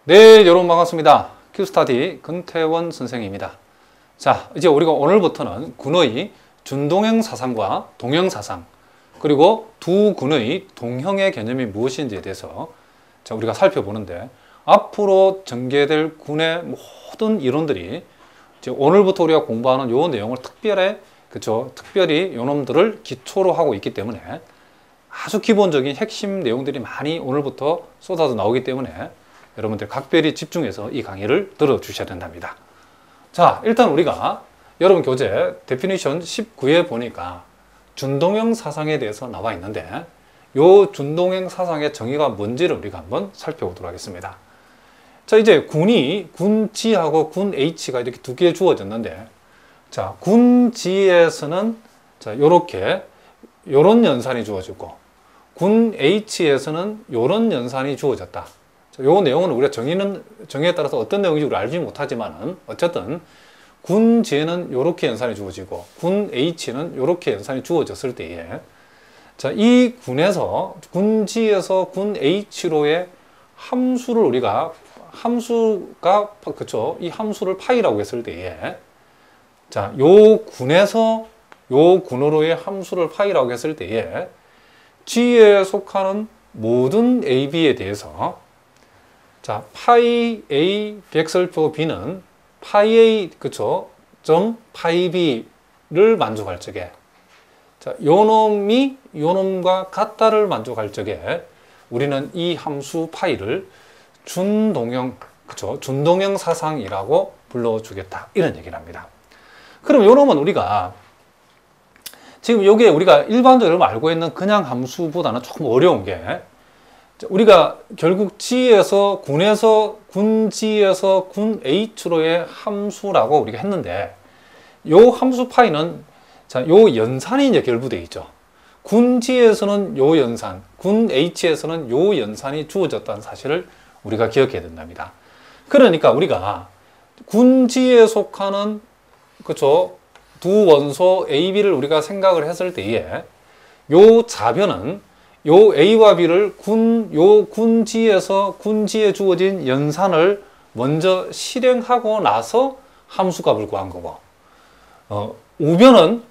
네, 여러분 반갑습니다. 큐스타디 근태원 선생입니다. 자, 이제 우리가 오늘부터는 군의 준동형 사상과 동형 사상, 그리고 두 군의 동형의 개념이 무엇인지에 대해서 우리가 살펴보는데, 앞으로 전개될 군의 모든 이론들이 이제 오늘부터 우리가 공부하는 요 내용을 특별히 요 놈들을 기초로 하고 있기 때문에 아주 기본적인 핵심 내용들이 많이 오늘부터 쏟아져 나오기 때문에 여러분들 각별히 집중해서 이 강의를 들어주셔야 된답니다. 자, 일단 우리가 여러분 교재 데피니션 19에 보니까 준동형 사상에 대해서 나와 있는데, 요 준동형 사상의 정의가 뭔지를 우리가 한번 살펴보도록 하겠습니다. 자, 이제 군 G하고 군 H가 이렇게 두 개 주어졌는데, 자, 군 G에서는 자, 요렇게 요런 연산이 주어지고, 군 H에서는 요런 연산이 주어졌다. 요 내용은 우리가 정의에 따라서 어떤 내용인지 우리가 알지 못하지만은, 어쨌든 군 G에는 요렇게 연산이 주어지고 군 H는 요렇게 연산이 주어졌을 때에, 자, 이 군 G에서 군 H로의 함수를 우리가 이 함수를 파이라고 했을 때에, 자, 요 군으로의 함수를 파이라고 했을 때에 G에 속하는 모든 AB에 대해서, 자, 파이 A 백설표 B는 파이 A, 점 파이 B를 만족할 적에, 자, 요 놈과 같다를 만족할 적에 우리는 이 함수 파이를 준동형 사상이라고 불러주겠다, 이런 얘기를 합니다. 그럼 요 놈은 우리가 지금 요게 우리가 일반적으로 알고 있는 그냥 함수보다는 조금 어려운 게, 우리가 결국 군 G에서 군 H로의 함수라고 우리가 했는데, 요 함수 파이는, 자, 요 연산이 이제 결부되어 있죠. 군 G에서는 요 연산, 군 H에서는 요 연산이 주어졌다는 사실을 우리가 기억해야 된답니다. 그러니까 우리가 군 G에 속하는 두 원소 A, B를 우리가 생각을 했을 때에, 요 좌변은 요 A와 B를 군 G에 주어진 연산을 먼저 실행하고 나서 함수값을 구한 거고, 우변은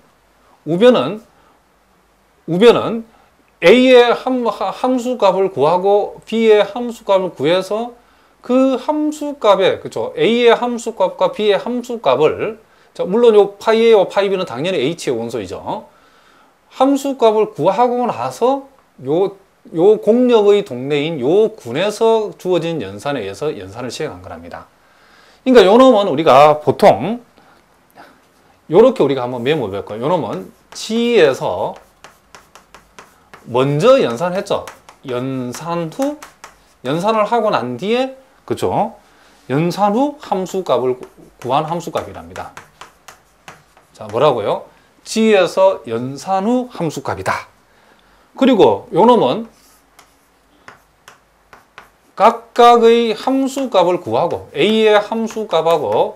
A의 함수값을 구하고 B의 함수값을 구해서 그 함수값에, A의 함수값과 B의 함수값을, 자, 물론 요 파이 A와 파이 B는 당연히 H의 원소이죠. 함수값을 구하고 나서 요 공역의 동네인 요 군에서 주어진 연산에 의해서 연산을 시행한 거랍니다. 그러니까 요 놈은 우리가 보통 요렇게 우리가 한번 메모해 볼 거예요. 요 놈은 G에서 먼저 연산했죠. 연산을 하고 난 뒤에, 연산 후 함수값을 구한 함수값이랍니다. 자, 뭐라고요? G에서 연산 후 함수값이다. 그리고 요 놈은 각각의 함수값을 구하고, A의 함수값하고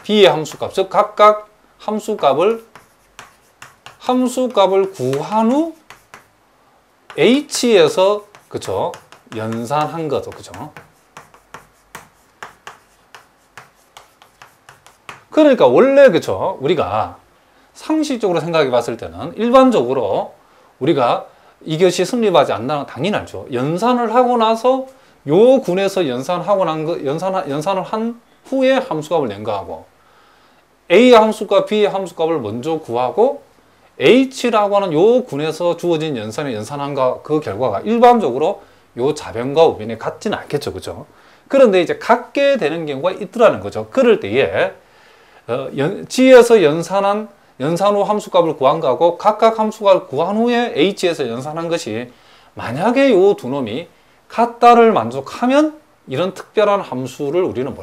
B의 함수값, 즉 각각 함수값을 구한 후 H에서 연산한 거죠. 그러니까 원래 우리가 상식적으로 생각해 봤을 때는 일반적으로 우리가 이것이 성립하지 않는다는 건 당연히 알죠. 연산을 하고 나서 요 군에서 연산을 한 후에 함수값을 낸 거하고, A의 함수값, B의 함수값을 먼저 구하고 H라고 하는 요 군에서 주어진 연산에 연산한 그 결과가 일반적으로 요 좌변과 우변이 같지는 않겠죠. 그죠? 그런데 이제 같게 되는 경우가 있더라는 거죠. 그럴 때에 G에서 연산 후 함수값을 구한 거하고 각각 함수값을 구한 후에 H에서 연산한 것이, 만약에 요 두 놈이 같다를 만족하면 이런 특별한 함수를 우리는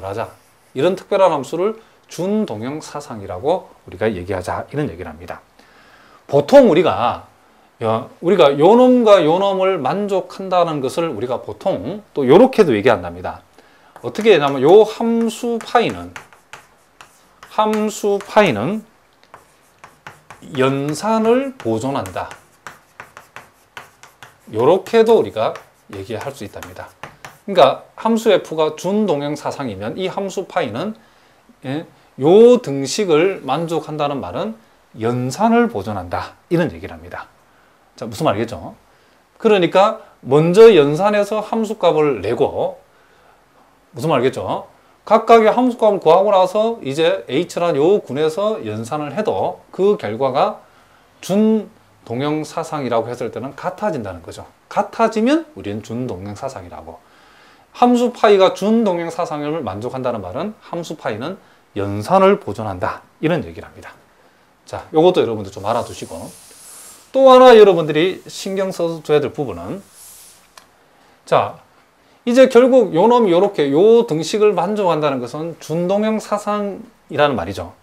이런 특별한 함수를 준동형 사상이라고 우리가 얘기하자, 이런 얘기를 합니다. 보통 우리가 요 놈과 요 놈을 만족한다는 것을 우리가 보통 또 요렇게도 얘기한답니다. 어떻게 하냐면 요 함수 파이는 연산을 보존한다. 요렇게도 우리가 얘기할 수 있답니다. 그러니까 함수 f가 준동형 사상이면 이 함수 파이는 요 등식을 만족한다는 말은 연산을 보존한다. 이런 얘기를 합니다. 자, 무슨 말이겠죠? 그러니까 먼저 연산해서 함수값을 내고, 무슨 말이겠죠? 각각의 함수값을 구하고 나서 이제 h란 요 군에서 연산을 해도 그 결과가 준동형 사상이라고 했을 때는 같아진다는 거죠. 같아지면 우리는 준동형 사상이라고. 함수 파이가 준동형 사상을 만족한다는 말은 함수 파이는 연산을 보존한다. 이런 얘기를 합니다. 자, 요것도 여러분들 좀 알아두시고, 또 하나 여러분들이 신경 써줘야 될 부분은, 자, 이제 결국 요 놈이 요렇게 요 등식을 만족한다는 것은 준동형 사상이라는 말이죠.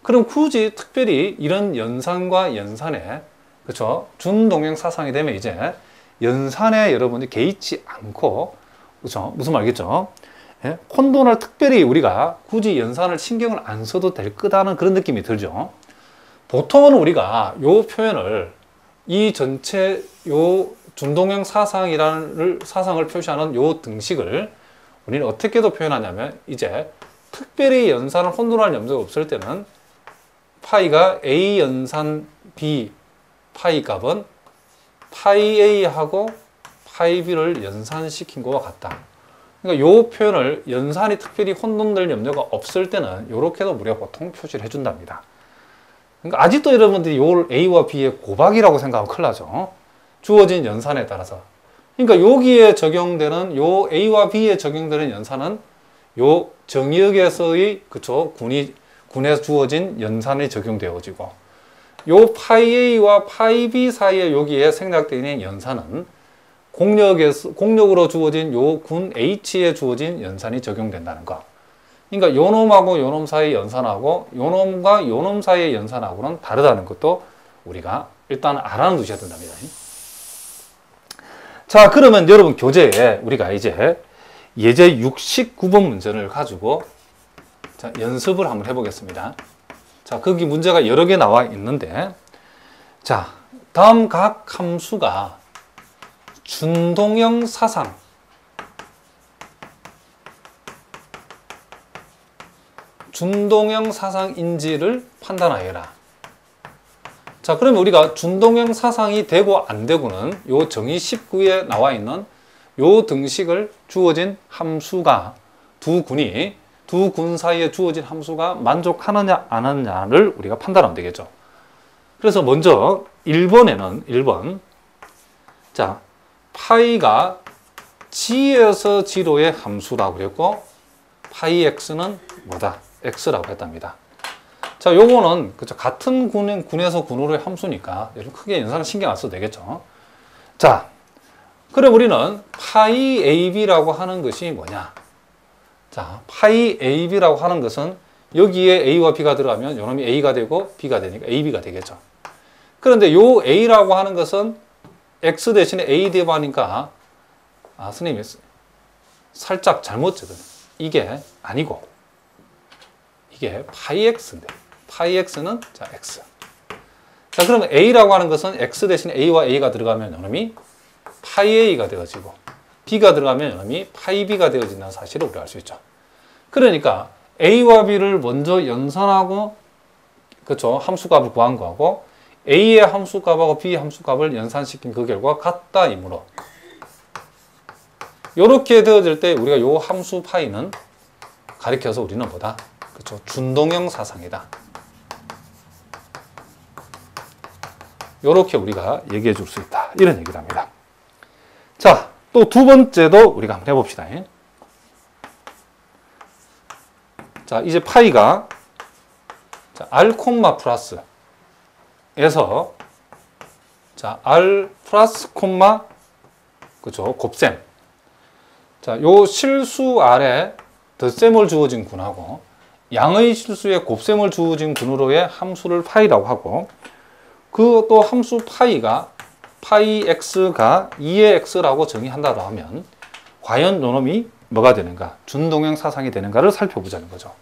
그럼 굳이 특별히 이런 연산과 연산에, 그쵸? 준동형 사상이 되면 이제 연산에 여러분이 개의치 않고, 그쵸? 무슨 말이겠죠? 예? 혼돈을 특별히 우리가 굳이 연산을 신경을 안 써도 될 거다는 그런 느낌이 들죠. 보통은 우리가 요 표현을 이 전체 요 준동형 사상이라는 사상을 표시하는 요 등식을 우리는 어떻게도 표현하냐면 이제 특별히 연산을 혼돈할 염두가 없을 때는 파이가 A 연산 B 파이 값은 파이 A하고 파이 B를 연산시킨 것과 같다. 그러니까 요 표현을 연산이 특별히 혼돈될 염려가 없을 때는 이렇게도 우리가 보통 표시를 해준답니다. 그러니까 아직도 여러분들이 요 A와 B의 고박이라고 생각하면 큰일 나죠. 주어진 연산에 따라서. 그러니까 여기에 적용되는 요 A와 B에 적용되는 연산은 요 정의역에서의 그쵸 군에 주어진 연산이 적용되어지고 요 파이 A와 파이 B 사이에 여기에 생략되어 있는 연산은 공력으로 주어진 요 군 H에 주어진 연산이 적용된다는 거. 그러니까 요 놈하고 요 놈 사이의 연산하고 요 놈과 요 놈 사이의 연산하고는 다르다는 것도 우리가 일단 알아두셔야 된답니다. 자, 그러면 여러분 교재에 우리가 이제 예제 69번 문제를 가지고 자, 연습을 한번 해보겠습니다. 자, 거기 문제가 여러 개 나와 있는데, 자, 다음 각 함수가 준동형 사상, 준동형 사상인지를 판단하여라. 자, 그러면 우리가 준동형 사상이 되고 안 되고는 요 정의 19에 나와 있는 요 등식을 주어진 함수가 두 군 사이에 주어진 함수가 만족하느냐 안 하느냐를 우리가 판단하면 되겠죠. 그래서 먼저 1번 자, 파이가 G에서 G로의 함수라고 그랬고 파이 X는 뭐다? X라고 했답니다. 자, 요거는 그쵸, 같은 군에서 군으로의 함수니까 크게 연산을 신경 안 써도 되겠죠. 자, 그럼 우리는 파이 AB라고 하는 것이 뭐냐? 자, 파이 AB라고 하는 것은 여기에 A와 B가 들어가면 요놈이 A가 되고 B가 되니까 AB가 되겠죠. 그런데 요 A라고 하는 것은 X 대신에 A 대입하니까 선생님이 살짝 잘못 적은 이게 아니고 이게 파이 X인데 파이 X는 자 X. 자, 그러면 A라고 하는 것은 X 대신에 A와 A가 들어가면 요놈이 파이 A가 되어지고 B가 들어가면 요놈이 파이 B가 되어진다는 사실을 우리가 알 수 있죠. 그러니까 A와 B를 먼저 연산하고 그렇죠, 함수값을 구한 거하고 A의 함수값하고 B의 함수값을 연산시킨 그 결과가 같다이므로 이렇게 되어질 때 우리가 요 함수 파이는 가리켜서 우리는 뭐다? 그렇죠, 준동형 사상이다. 이렇게 우리가 얘기해 줄 수 있다. 이런 얘기를 합니다. 자, 또 두 번째도 우리가 한번 해봅시다. 자, 이제 파이가 자, R, 플러스 에서 자, R 플러스 콤마 그죠, 곱셈. 자, 요 실수 R에 덧셈을 주어진 군하고 양의 실수에 곱셈을 주어진 군으로의 함수를 파이라고 하고 그 또 함수 파이가 파이 x가 2의 x라고 정의한다고 하면 과연 요놈이 뭐가 되는가? 준동형 사상이 되는가를 살펴보자는 거죠.